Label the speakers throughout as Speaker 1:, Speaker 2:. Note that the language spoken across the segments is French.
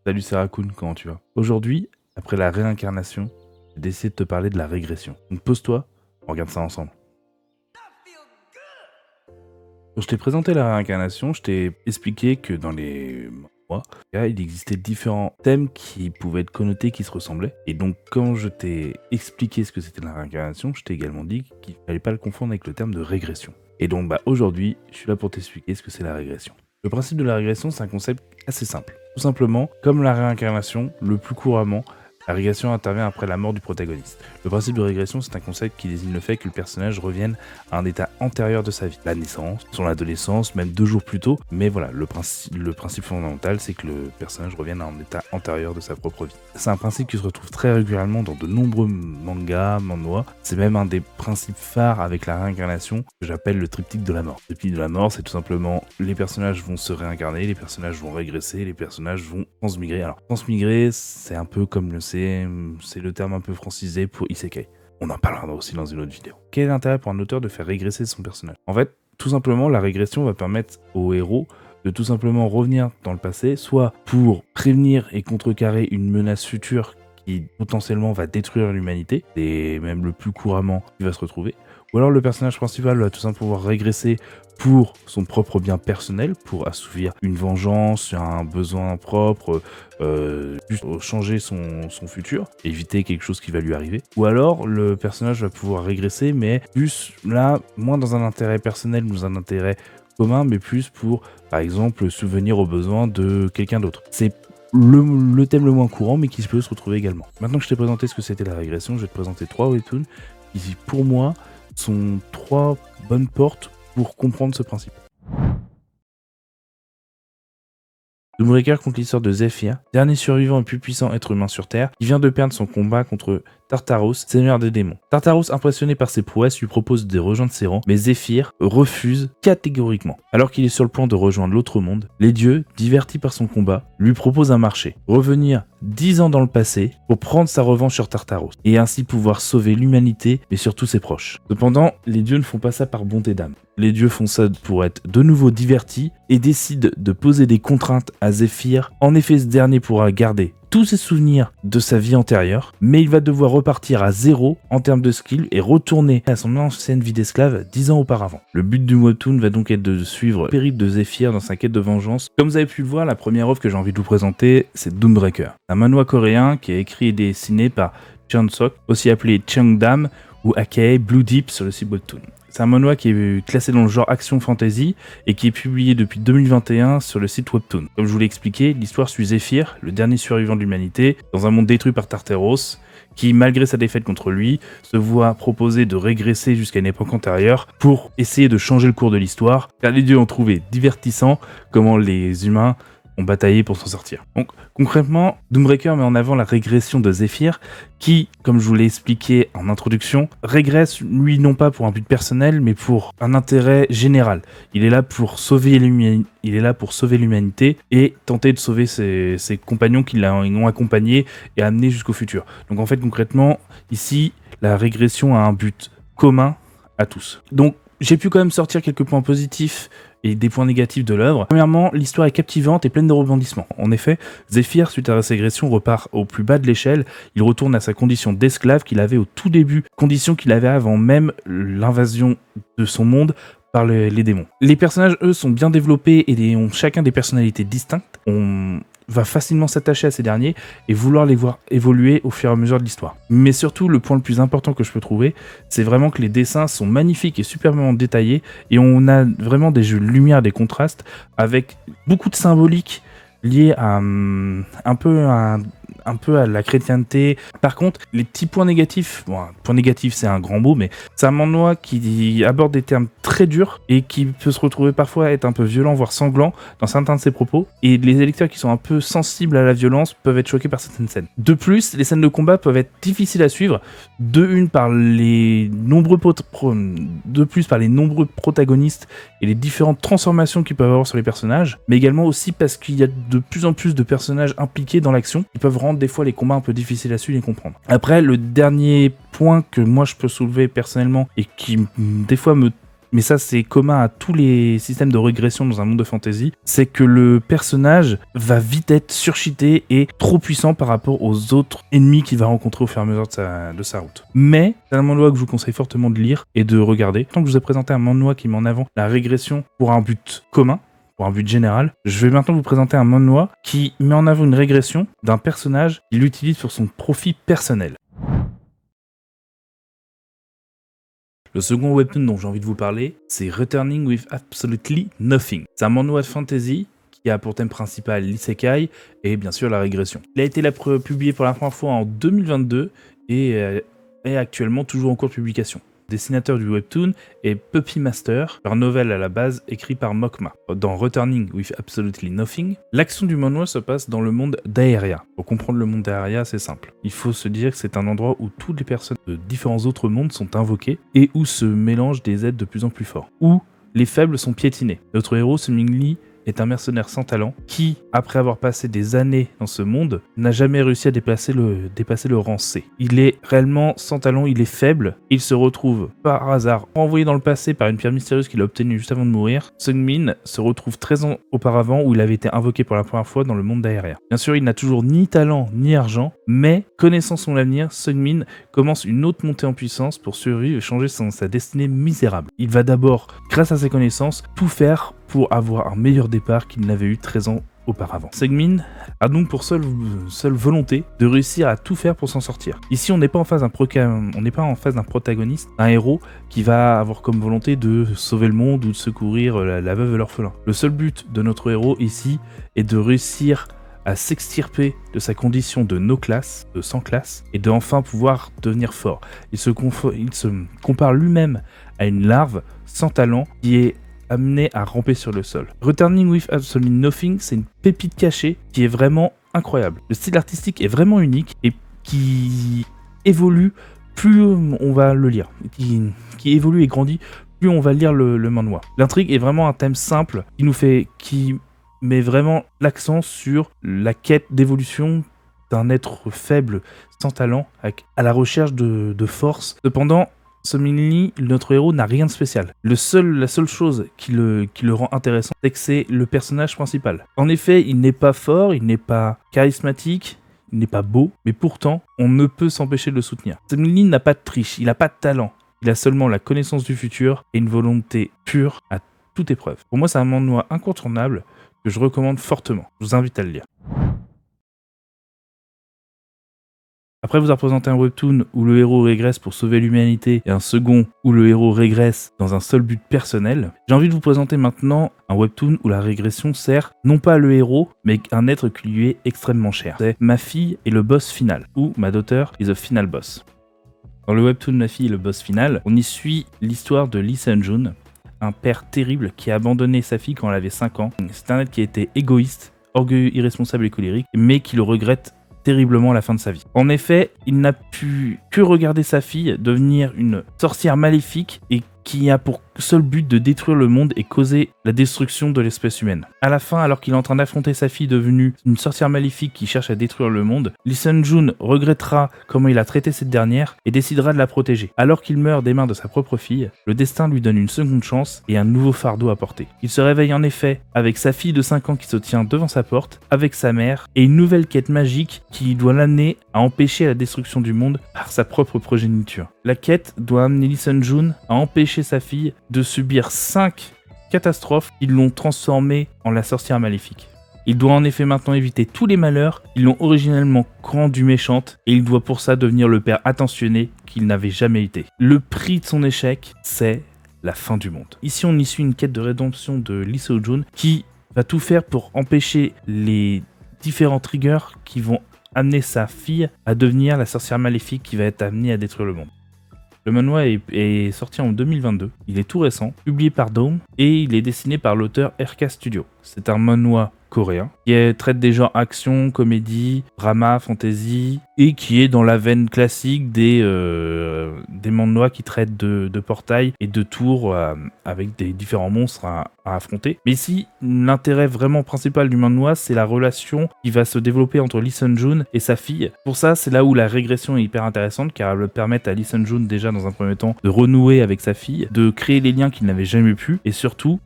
Speaker 1: Salut, c'est Raccoon, comment tu vas? Aujourd'hui, après la réincarnation, j'ai décidé de te parler de la régression. Donc pose-toi, on regarde ça ensemble. Quand je t'ai présenté la réincarnation, je t'ai expliqué que dans les mois, il existait différents thèmes qui pouvaient être connotés, qui se ressemblaient. Et donc quand je t'ai expliqué ce que c'était la réincarnation, je t'ai également dit qu'il ne fallait pas le confondre avec le terme de régression. Et donc aujourd'hui, je suis là pour t'expliquer ce que c'est la régression. Le principe de la régression, c'est un concept assez simple. Tout simplement, comme la réincarnation, le plus couramment, la régression intervient après la mort du protagoniste. Le principe de régression, c'est un concept qui désigne le fait que le personnage revienne à un état antérieur de sa vie. La naissance, son adolescence, même 2 jours plus tôt. Mais voilà, le principe fondamental, c'est que le personnage revienne à un état antérieur de sa propre vie. C'est un principe qui se retrouve très régulièrement dans de nombreux mangas, manhwas. C'est même un des principes phares avec la réincarnation que j'appelle le triptyque de la mort. Le triptyque de la mort, c'est tout simplement les personnages vont se réincarner, les personnages vont régresser, les personnages vont transmigrer. Alors, transmigrer, c'est un peu comme c'est le terme un peu francisé pour isekai. On en parlera aussi dans une autre vidéo. Quel est l'intérêt pour un auteur de faire régresser son personnage? En fait, tout simplement, la régression va permettre au héros de tout simplement revenir dans le passé, soit pour prévenir et contrecarrer une menace future qui potentiellement va détruire l'humanité, et même le plus couramment qui va se retrouver, ou alors le personnage principal va tout simplement pouvoir régresser pour son propre bien personnel, pour assouvir une vengeance, un besoin propre, juste changer son futur, éviter quelque chose qui va lui arriver. Ou alors le personnage va pouvoir régresser, mais plus là, moins dans un intérêt personnel, dans un intérêt commun, mais plus pour, par exemple, souvenir aux besoins de quelqu'un d'autre. C'est le thème le moins courant, mais qui peut se retrouver également. Maintenant que je t'ai présenté ce que c'était la régression, je vais te présenter 3 webtoons qui, pour moi, sont 3 bonnes portes pour comprendre ce principe. Doombreaker compte l'histoire de Zephyr, dernier survivant et plus puissant être humain sur Terre, qui vient de perdre son combat contre Tartaros, seigneur des démons. Tartaros, impressionné par ses prouesses, lui propose de rejoindre ses rangs, mais Zephyr refuse catégoriquement. Alors qu'il est sur le point de rejoindre l'autre monde, les dieux, divertis par son combat, lui proposent un marché. Revenir 10 ans dans le passé pour prendre sa revanche sur Tartaros, et ainsi pouvoir sauver l'humanité, mais surtout ses proches. Cependant, les dieux ne font pas ça par bonté d'âme. Les dieux font ça pour être de nouveau divertis et décident de poser des contraintes à Zephyr. En effet, ce dernier pourra garder tous ses souvenirs de sa vie antérieure, mais il va devoir repartir à zéro en termes de skill et retourner à son ancienne vie d'esclave 10 ans auparavant. Le but du webtoon va donc être de suivre le périple de Zephyr dans sa quête de vengeance. Comme vous avez pu le voir, la première œuvre que j'ai envie de vous présenter, c'est Doombreaker, un manhwa coréen qui est écrit et dessiné par Chun Sok, aussi appelé Cheongdam ou aka Blue Deep sur le site webtoon. C'est un manhwa qui est classé dans le genre action fantasy et qui est publié depuis 2021 sur le site Webtoon. Comme je vous l'ai expliqué, l'histoire suit Zephyr, le dernier survivant de l'humanité, dans un monde détruit par Tartaros, qui, malgré sa défaite contre lui, se voit proposer de régresser jusqu'à une époque antérieure pour essayer de changer le cours de l'histoire, car les dieux ont trouvé divertissant comment les humains ont bataillé pour s'en sortir. Donc concrètement, Doombreaker met en avant la régression de Zephyr qui, comme je vous l'ai expliqué en introduction, régresse lui non pas pour un but personnel mais pour un intérêt général. Il est là pour sauver l'humanité et tenter de sauver ses compagnons qui l'ont accompagné et amené jusqu'au futur. Donc en fait concrètement, ici, la régression a un but commun à tous. Donc j'ai pu quand même sortir quelques points positifs et des points négatifs de l'œuvre. Premièrement, l'histoire est captivante et pleine de rebondissements. En effet, Zephyr, suite à sa régression, repart au plus bas de l'échelle. Il retourne à sa condition d'esclave qu'il avait au tout début, condition qu'il avait avant même l'invasion de son monde par les démons. Les personnages, eux, sont bien développés et ont chacun des personnalités distinctes. On va facilement s'attacher à ces derniers et vouloir les voir évoluer au fur et à mesure de l'histoire. Mais surtout, le point le plus important que je peux trouver, c'est vraiment que les dessins sont magnifiques et superbement détaillés et on a vraiment des jeux de lumière, des contrastes avec beaucoup de symbolique liés à un peu à la chrétienté. Par contre, les petits points négatifs, point négatif c'est un grand mot, mais c'est un manhwa qui aborde des termes très durs et qui peut se retrouver parfois être un peu violent, voire sanglant dans certains de ses propos. Et les lecteurs qui sont un peu sensibles à la violence peuvent être choqués par certaines scènes. De plus, les scènes de combat peuvent être difficiles à suivre, par les nombreux protagonistes et les différentes transformations qu'ils peuvent avoir sur les personnages, mais également aussi parce qu'il y a de plus en plus de personnages impliqués dans l'action qui peuvent rendre des fois les combats un peu difficiles à suivre et comprendre. Après, le dernier point que moi je peux soulever personnellement et qui des fois me mais ça c'est commun à tous les systèmes de régression dans un monde de fantasy, c'est que le personnage va vite être surcheaté et trop puissant par rapport aux autres ennemis qu'il va rencontrer au fur et à mesure de sa route. Mais c'est un manhwa que je vous conseille fortement de lire et de regarder. Tant que je vous ai présenté un manhwa qui met en avant la régression pour un but commun, pour un but général, je vais maintenant vous présenter un manhwa qui met en avant une régression d'un personnage qui l'utilise pour son profit personnel. Le second webtoon dont j'ai envie de vous parler, c'est Returning with Absolutely Nothing. C'est un manhwa de fantasy qui a pour thème principal l'isekai et bien sûr la régression. Il a été publié pour la première fois en 2022 et est actuellement toujours en cours de publication. Dessinateur du webtoon est Puppy Master, leur nouvelle à la base écrite par Mokma. Dans Returning with Absolutely Nothing, l'action du manhwa se passe dans le monde d'Aeria. Pour comprendre le monde d'Aeria, c'est simple. Il faut se dire que c'est un endroit où toutes les personnes de différents autres mondes sont invoquées et où se mélangent des êtres de plus en plus forts, où les faibles sont piétinés. Notre héros, Seung-min Lee, est un mercenaire sans talent qui, après avoir passé des années dans ce monde, n'a jamais réussi à dépasser le rang C. Il est réellement sans talent, il est faible, et il se retrouve par hasard envoyé dans le passé par une pierre mystérieuse qu'il a obtenue juste avant de mourir. Seung-min se retrouve 13 ans auparavant où il avait été invoqué pour la première fois dans le monde d'Aeria. Bien sûr, il n'a toujours ni talent ni argent, mais connaissant son avenir, Seung-min commence une autre montée en puissance pour survivre et changer sa destinée misérable. Il va d'abord, grâce à ses connaissances, tout faire pour avoir un meilleur départ qu'il n'avait eu 13 ans auparavant. Seung-min a donc pour seule volonté de réussir à tout faire pour s'en sortir. Ici, on n'est pas en face d'un protagoniste, un héros qui va avoir comme volonté de sauver le monde ou de secourir la veuve et l'orphelin. Le seul but de notre héros ici est de réussir à s'extirper de sa condition de no class, de sans classe, et de enfin pouvoir devenir fort. Il se compare lui-même à une larve sans talent qui est amené à ramper sur le sol. Returning with Absolutely Nothing, c'est une pépite cachée qui est vraiment incroyable. Le style artistique est vraiment unique et qui évolue plus on va le lire, qui évolue et grandit plus on va lire le manhwa. L'intrigue est vraiment un thème simple qui met vraiment l'accent sur la quête d'évolution d'un être faible sans talent à la recherche de force. Cependant, Seung-min Lee, notre héros, n'a rien de spécial. La seule chose qui le rend intéressant, c'est que c'est le personnage principal. En effet, il n'est pas fort, il n'est pas charismatique, il n'est pas beau, mais pourtant, on ne peut s'empêcher de le soutenir. Seung-min Lee n'a pas de triche, il n'a pas de talent. Il a seulement la connaissance du futur et une volonté pure à toute épreuve. Pour moi, c'est un manhwa incontournable que je recommande fortement. Je vous invite à le lire. Après vous avoir présenté un webtoon où le héros régresse pour sauver l'humanité et un second où le héros régresse dans un seul but personnel, j'ai envie de vous présenter maintenant un webtoon où la régression sert non pas le héros, mais un être qui lui est extrêmement cher. C'est Ma fille est le boss final, ou My daughter is the final boss. Dans le webtoon Ma fille est le boss final, on y suit l'histoire de Lee Seung-joon, un père terrible qui a abandonné sa fille quand elle avait 5 ans. C'est un être qui a été égoïste, orgueilleux, irresponsable et colérique, mais qui le regrette terriblement à la fin de sa vie. En effet, il n'a pu que regarder sa fille devenir une sorcière maléfique et qui a pour seul but de détruire le monde et causer la destruction de l'espèce humaine. À la fin, alors qu'il est en train d'affronter sa fille devenue une sorcière maléfique qui cherche à détruire le monde, Lee Seung-joon regrettera comment il a traité cette dernière et décidera de la protéger. Alors qu'il meurt des mains de sa propre fille, le destin lui donne une seconde chance et un nouveau fardeau à porter. Il se réveille en effet avec sa fille de 5 ans qui se tient devant sa porte, avec sa mère, et une nouvelle quête magique qui doit l'amener à empêcher la destruction du monde par sa propre progéniture. La quête doit amener Lee Seung-joon à empêcher sa fille de subir 5 catastrophes qui l'ont transformée en la sorcière maléfique. Il doit en effet maintenant éviter tous les malheurs qui l'ont originellement rendue méchante et il doit pour ça devenir le père attentionné qu'il n'avait jamais été. Le prix de son échec, c'est la fin du monde. Ici, on y suit une quête de rédemption de Lee Seung-joon qui va tout faire pour empêcher les différents triggers qui vont amener sa fille à devenir la sorcière maléfique qui va être amenée à détruire le monde. Le manhwa est sorti en 2022, il est tout récent, publié par Daum et il est dessiné par l'auteur RK Studio. C'est un manhwa coréen, traite des genres action, comédie, drama, fantasy, et qui est dans la veine classique des manhwas qui traitent de portails et de tours avec des différents monstres à affronter. Mais ici, l'intérêt vraiment principal du manhwa, c'est la relation qui va se développer entre Lee Sun-joon et sa fille. Pour ça, c'est là où la régression est hyper intéressante, car elle va permettre à Lee Sun-joon déjà dans un premier temps de renouer avec sa fille, de créer les liens qu'il n'avait jamais pu, et surtout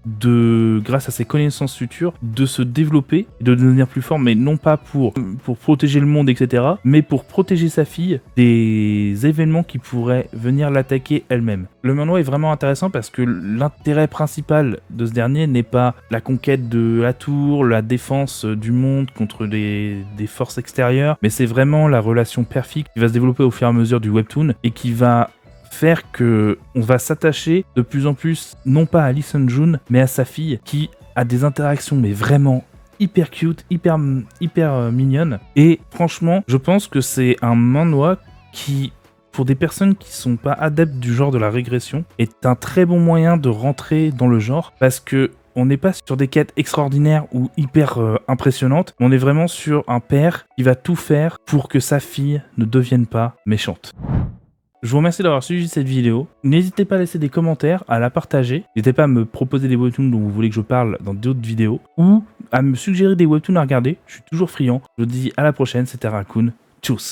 Speaker 1: grâce à ses connaissances futures, de se développer et de devenir plus fort, mais non pas pour protéger le monde, etc., mais pour protéger sa fille des événements qui pourraient venir l'attaquer elle-même. Le manhwa est vraiment intéressant parce que l'intérêt principal de ce dernier n'est pas la conquête de la tour, la défense du monde contre des forces extérieures, mais c'est vraiment la relation père-fille qui va se développer au fur et à mesure du webtoon et qui va faire que on va s'attacher de plus en plus, non pas à Lee Sun-joon, mais à sa fille, qui a des interactions mais vraiment hyper cute, hyper mignonne. Et franchement, je pense que c'est un manhwa qui, pour des personnes qui sont pas adeptes du genre de la régression, est un très bon moyen de rentrer dans le genre, parce que on n'est pas sur des quêtes extraordinaires ou hyper impressionnantes, on est vraiment sur un père qui va tout faire pour que sa fille ne devienne pas méchante. Je vous remercie d'avoir suivi cette vidéo. N'hésitez pas à laisser des commentaires, à la partager. N'hésitez pas à me proposer des webtoons dont vous voulez que je parle dans d'autres vidéos, ou à me suggérer des webtoons à regarder. Je suis toujours friand. Je vous dis à la prochaine, c'était Raccoon. Tchuss.